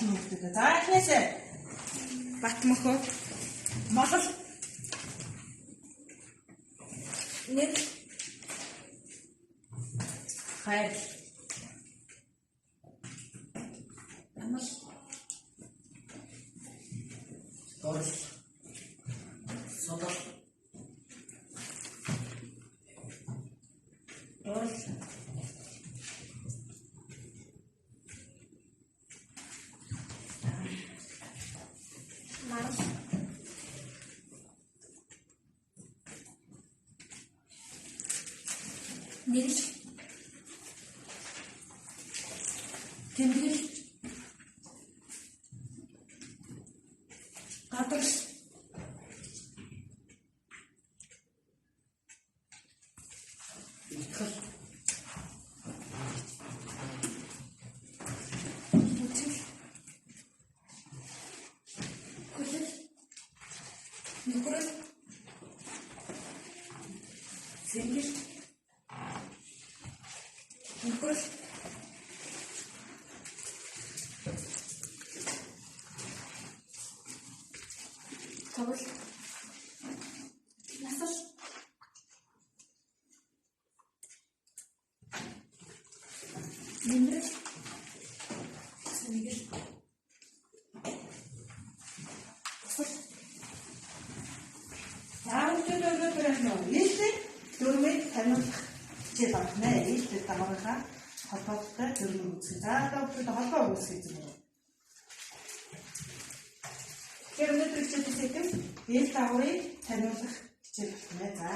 болно гэдэг. За эхнээсээ Батмөхөө Монгол нэг хайр ямар дорс содор дорс марс нэгж тэмдэг гадарс ихэл үтэл хүлэл нүгрэл зэнгэл нүгрэл Kabul. Nasıl? Bindir. Bindir. Nasıl? Yarın türlü öğretmen işte durmayı tanımlık çizer. Ne işte tamamına hatta durmayı çizer. Daha hatta bu çizer. Кернэ төрчөд хэсэгт дээл дагаврыг таниулах хичээл байна. За